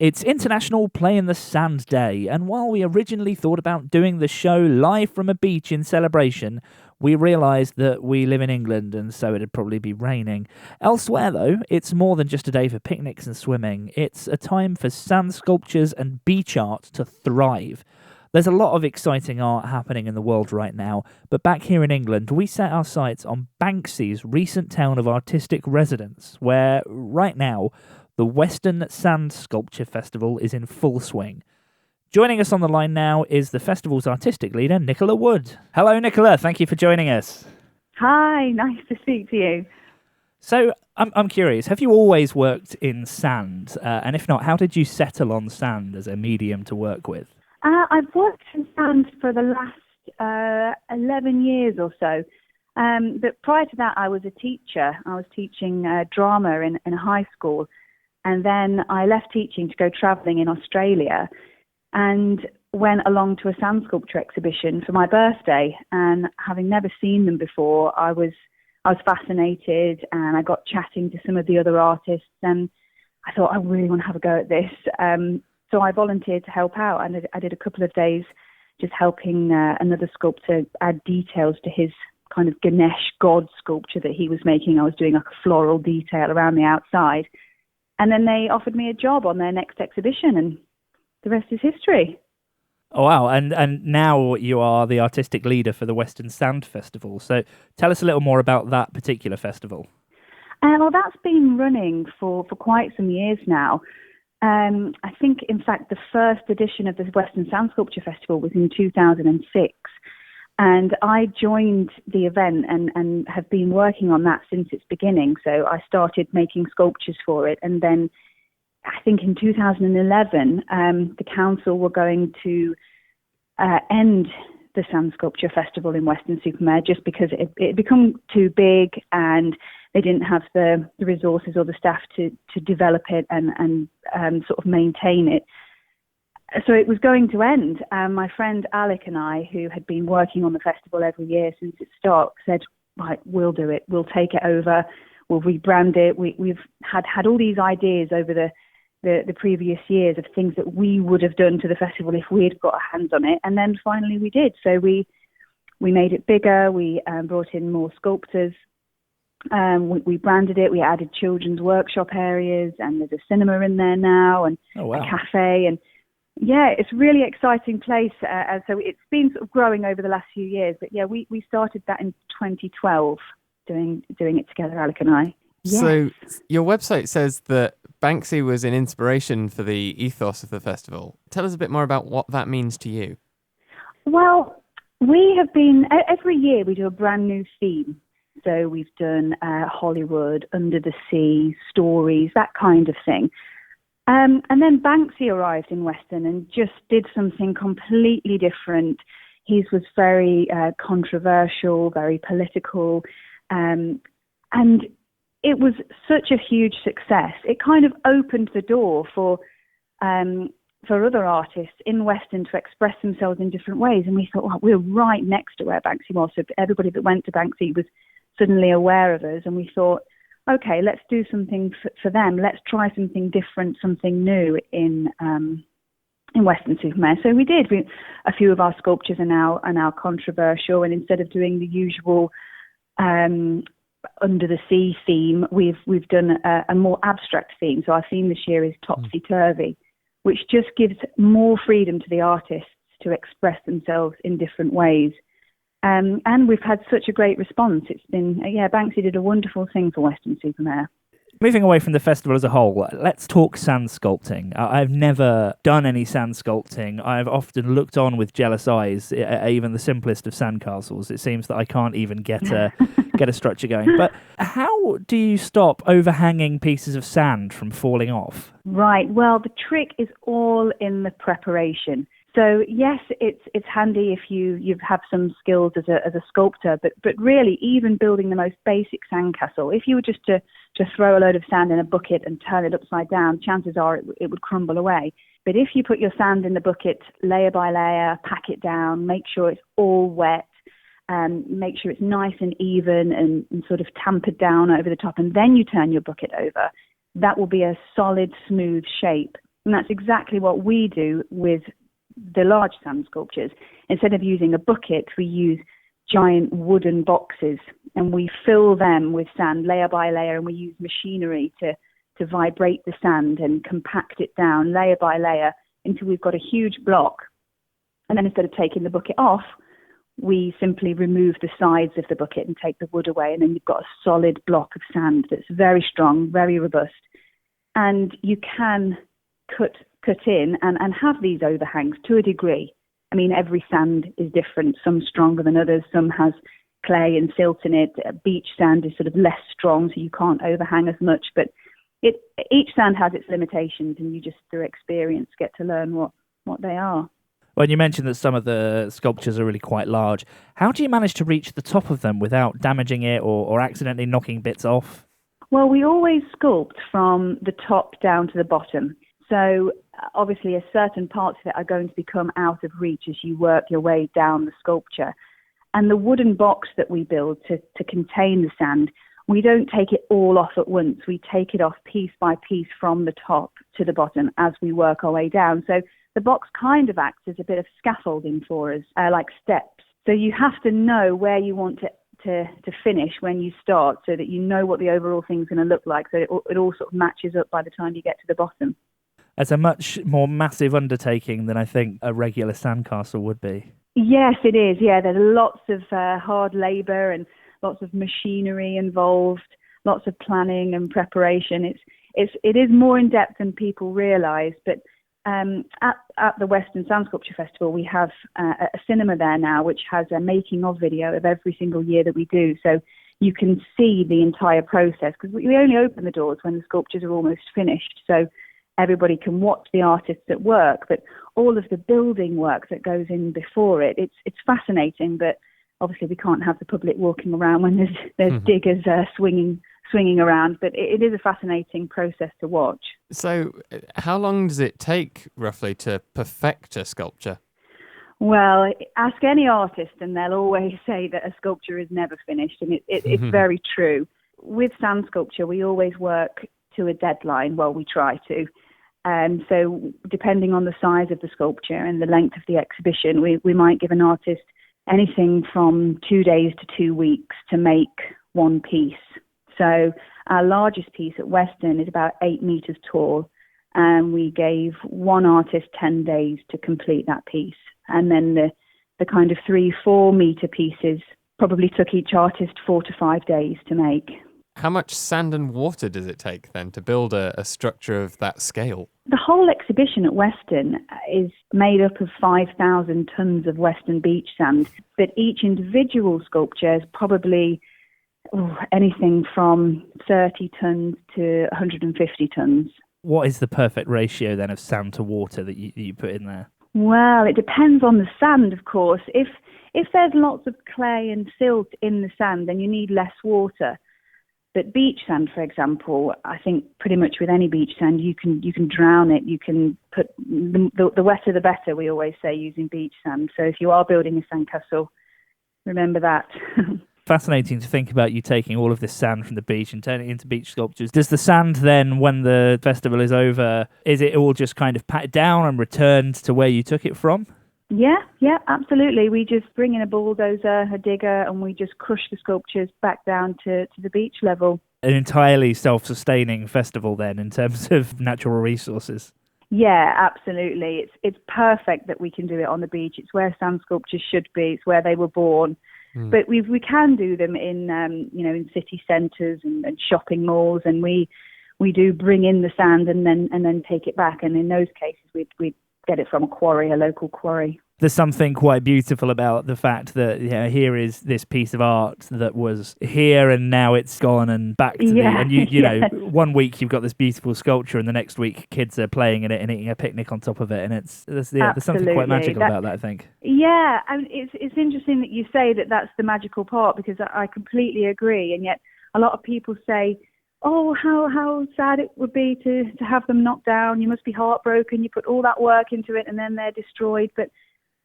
It's International Play in the Sand Day, and while we originally thought about doing the show live from a beach in celebration, we realised that we live in England and so it'd probably be raining. Elsewhere, though, it's more than just a day for picnics and swimming. It's a time for sand sculptures and beach art to thrive. There's a lot of exciting art happening in the world right now, but back here in England, we set our sights on Banksy's recent town of artistic residence, where, right now, the Weston Sand Sculpture Festival is in full swing. Joining us on the line now is the festival's artistic leader, Nichola Wood. Hello, Nichola. Thank you for joining us. Hi, nice to speak to you. So, I'm curious, have you always worked in sand? And if not, how did you settle on sand as a medium to work with? I've worked in sand for the last 11 years or so. But prior to that, I was a teacher. I was teaching drama in a high school. And then I left teaching to go travelling in Australia and went along to a sand sculpture exhibition for my birthday. And having never seen them before, I was fascinated, and I got chatting to some of the other artists, and I thought, I really want to have a go at this. So I volunteered to help out, and I did a couple of days just helping another sculptor add details to his kind of Ganesh god sculpture that he was making. I was doing like a floral detail around the outside. And then they offered me a job on their next exhibition, and the rest is history. Oh, wow. And now you are the artistic leader for the Western Sand Festival. So tell us a little more about that particular festival. Well, that's been running for quite some years now. I think, in fact, the first edition of the Western Sand Sculpture Festival was in 2006. And I joined the event and have been working on that since its beginning. So I started making sculptures for it. And then I think in 2011, the council were going to end the Sand Sculpture Festival in Weston-super-Mare just because it had become too big and they didn't have the resources or the staff to develop it and sort of maintain it. So it was going to end. My friend Alec and I, who had been working on the festival every year since its start, said, right, we'll do it. We'll take it over. We'll rebrand it. We've had all these ideas over the previous years of things that we would have done to the festival if we had got our hands on it. And then finally we did. So we made it bigger. We brought in more sculptors. We branded it. We added children's workshop areas, and there's a cinema in there now, and a cafe. And yeah, it's a really exciting place. So it's been sort of growing over the last few years. But yeah, we started that in 2012, doing it together, Alec and I. Yes. So your website says that Banksy was an inspiration for the ethos of the festival. Tell us a bit more about what that means to you. Well, we have been, every year we do a brand new theme. So we've done Hollywood, Under the Sea, stories, that kind of thing. And then Banksy arrived in Weston and just did something completely different. His was very controversial, very political, and it was such a huge success. It kind of opened the door for other artists in Weston to express themselves in different ways. And we thought, well, we're right next to where Banksy was. So everybody that went to Banksy was suddenly aware of us. And we thought, okay, let's do something for them. Let's try something different, something new in Weston-super-Mare. So we did. A few of our sculptures are now controversial, and instead of doing the usual Under the Sea theme, we've done a more abstract theme. So our theme this year is Topsy-Turvy, which just gives more freedom to the artists to express themselves in different ways. And we've had such a great response. It's been, Banksy did a wonderful thing for Weston-super-Mare. Moving away from the festival as a whole, let's talk sand sculpting. I've never done any sand sculpting. I've often looked on with jealous eyes, even the simplest of sandcastles. It seems that I can't even get a structure going. But how do you stop overhanging pieces of sand from falling off? Right. Well, the trick is all in the preparation. So yes, it's handy if you have some skills as a sculptor, but really even building the most basic sandcastle, if you were just to throw a load of sand in a bucket and turn it upside down, chances are it would crumble away. But if you put your sand in the bucket layer by layer, pack it down, make sure it's all wet, make sure it's nice and even and sort of tampered down over the top, and then you turn your bucket over, that will be a solid, smooth shape And that's exactly what we do with the large sand sculptures. Instead of using a bucket, we use giant wooden boxes, and we fill them with sand layer by layer, and we use machinery to vibrate the sand and compact it down layer by layer until we've got a huge block. And then instead of taking the bucket off, we simply remove the sides of the bucket and take the wood away, and then you've got a solid block of sand that's very strong, very robust. And you can cut in and have these overhangs to a degree. I mean, every sand is different. Some stronger than others. Some has clay and silt in it. Beach sand is sort of less strong, so you can't overhang as much. But each sand has its limitations, and you just, through experience, get to learn what they are. Well, you mentioned that some of the sculptures are really quite large. How do you manage to reach the top of them without damaging it or accidentally knocking bits off? Well, we always sculpt from the top down to the bottom. So obviously a certain parts of it are going to become out of reach as you work your way down the sculpture. And the wooden box that we build to contain the sand, we don't take it all off at once. We take it off piece by piece from the top to the bottom as we work our way down. So the box kind of acts as a bit of scaffolding for us, like steps. So you have to know where you want to finish when you start, so that you know what the overall thing's going to look like, so it all sort of matches up by the time you get to the bottom. It's a much more massive undertaking than I think a regular sandcastle would be. Yes, it is. Yeah, there's lots of hard labour and lots of machinery involved, lots of planning and preparation. It is more in depth than people realise. But at the Weston Sand Sculpture Festival, we have a cinema there now, which has a making of video of every single year that we do. So you can see the entire process, because we only open the doors when the sculptures are almost finished. So everybody can watch the artists at work, but all of the building work that goes in before it's fascinating. But obviously we can't have the public walking around when there's diggers swinging around. But it is a fascinating process to watch. So how long does it take roughly to perfect a sculpture? Well, ask any artist and they'll always say that a sculpture is never finished, and it's very true. With sand sculpture, we always work to a deadline. Well, we try to. So depending on the size of the sculpture and the length of the exhibition, we might give an artist anything from 2 days to 2 weeks to make one piece. So our largest piece at Weston is about 8 meters tall, and we gave one artist 10 days to complete that piece. And then the kind of 3-4 meter pieces probably took each artist 4 to 5 days to make. How much sand and water does it take then to build a structure of that scale? The whole exhibition at Weston is made up of 5,000 tons of Weston beach sand, but each individual sculpture is probably anything from 30 tons to 150 tons. What is the perfect ratio then of sand to water that you put in there? Well, it depends on the sand, of course. If there's lots of clay and silt in the sand, then you need less water. But beach sand, for example, I think pretty much with any beach sand, you can drown it. You can put the wetter the better, we always say, using beach sand. So if you are building a sandcastle, remember that. Fascinating to think about you taking all of this sand from the beach and turning it into beach sculptures. Does the sand then, when the festival is over, is it all just kind of patted down and returned to where you took it from? Yeah, absolutely. We just bring in a bulldozer, a digger, and we just crush the sculptures back down to the beach level. An entirely self-sustaining festival then, in terms of natural resources. Yeah, absolutely. It's perfect that we can do it on the beach. It's where sand sculptures should be. It's where they were born. But we can do them in in city centres and shopping malls, and we do bring in the sand and then take it back. And in those cases, we'd get it from a local quarry. There's something quite beautiful about the fact that here is this piece of art that was here and now it's gone and back to and you know, 1 week you've got this beautiful sculpture and the next week kids are playing in it and eating a picnic on top of it, and there's something quite magical about that, I think. Yeah, and it's interesting that you say that that's the magical part, because I completely agree, and yet a lot of people say, oh, how sad it would be to have them knocked down. You must be heartbroken. You put all that work into it and then they're destroyed. But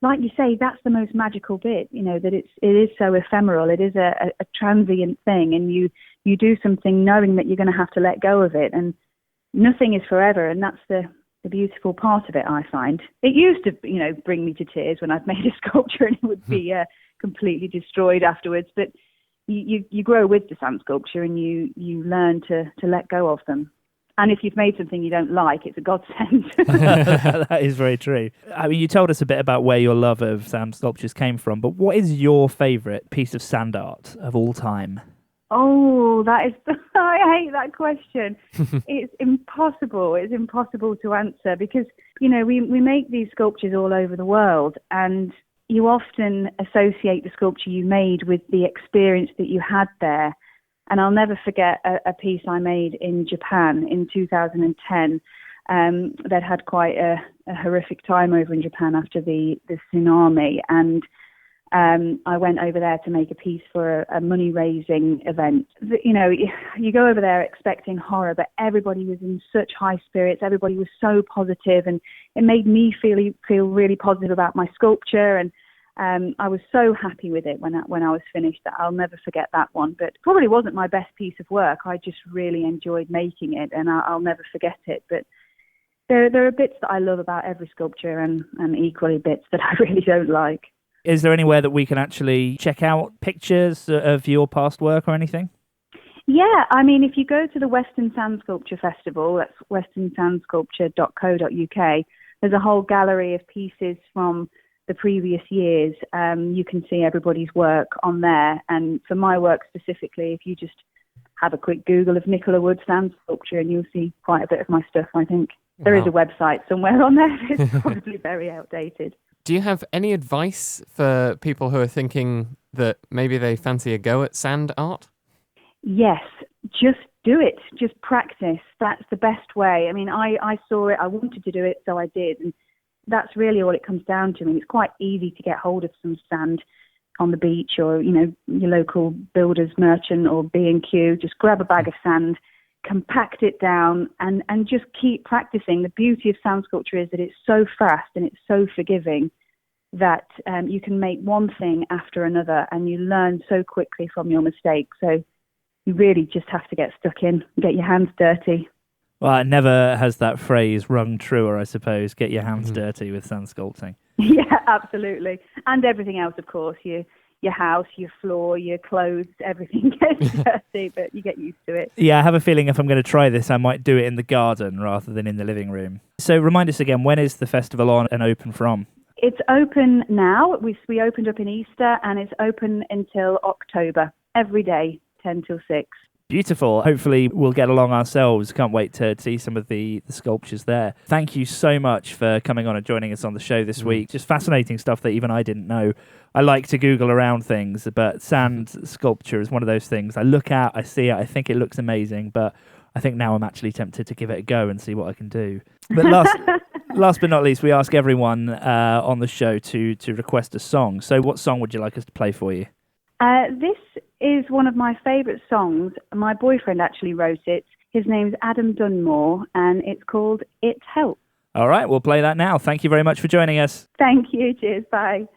like you say, that's the most magical bit, that it is so ephemeral. It is a transient thing, and you do something knowing that you're going to have to let go of it, and nothing is forever, and that's the the beautiful part of it, I find. It used to, bring me to tears when I've made a sculpture and it would be completely destroyed afterwards. But you grow with the sand sculpture and you learn to let go of them. And if you've made something you don't like, it's a godsend. That is very true. I mean, you told us a bit about where your love of sand sculptures came from, but what is your favourite piece of sand art of all time? Oh, I hate that question. It's impossible. It's impossible to answer because, we make these sculptures all over the world, and you often associate the sculpture you made with the experience that you had there. And I'll never forget a piece I made in Japan in 2010 that had quite a horrific time over in Japan after the tsunami. And I went over there to make a piece for a money-raising event. You go over there expecting horror, but everybody was in such high spirits. Everybody was so positive, and it made me feel really positive about my sculpture. And I was so happy with it when I was finished that I'll never forget that one. But it probably wasn't my best piece of work. I just really enjoyed making it, and I'll never forget it. But there are bits that I love about every sculpture, and equally bits that I really don't like. Is there anywhere that we can actually check out pictures of your past work or anything? Yeah, I mean, if you go to the Weston Sand Sculpture Festival, that's westernsandsculpture.co.uk, there's a whole gallery of pieces from the previous years. You can see everybody's work on there. And for my work specifically, if you just have a quick Google of Nichola Wood sand sculpture, and you'll see quite a bit of my stuff, I think. There is a website somewhere on there. It's probably very outdated. Do you have any advice for people who are thinking that maybe they fancy a go at sand art? Yes, just do it. Just practice. That's the best way. I mean, I saw it. I wanted to do it, so I did. And that's really all it comes down to. I mean, it's quite easy to get hold of some sand on the beach or, your local builder's merchant or B&Q. Just grab a bag of sand, compact it down, and just keep practicing. The beauty of sand sculpture is that it's so fast and it's so forgiving that you can make one thing after another, and you learn so quickly from your mistakes. So you really just have to get stuck in and get your hands dirty. Well, it never has that phrase rung truer, I suppose. Get your hands dirty with sand sculpting. Yeah, absolutely. And everything else, of course. Your house, your floor, your clothes, everything gets dirty, but you get used to it. Yeah, I have a feeling if I'm going to try this, I might do it in the garden rather than in the living room. So remind us again, when is the festival on and open from? It's open now. We opened up in Easter, and it's open until October, every day, 10 till 6. Beautiful. Hopefully we'll get along ourselves. Can't wait to see some of the sculptures there. Thank you so much for coming on and joining us on the show this week. Just fascinating stuff that even I didn't know. I like to Google around things, but sand sculpture is one of those things I look at, I see it, I think it looks amazing, but I think now I'm actually tempted to give it a go and see what I can do. But last but not least, we ask everyone on the show to request a song. So what song would you like us to play for you? This is one of my favourite songs. My boyfriend actually wrote it. His name's Adam Dunmore, and it's called It Helps. All right, we'll play that now. Thank you very much for joining us. Thank you. Cheers. Bye.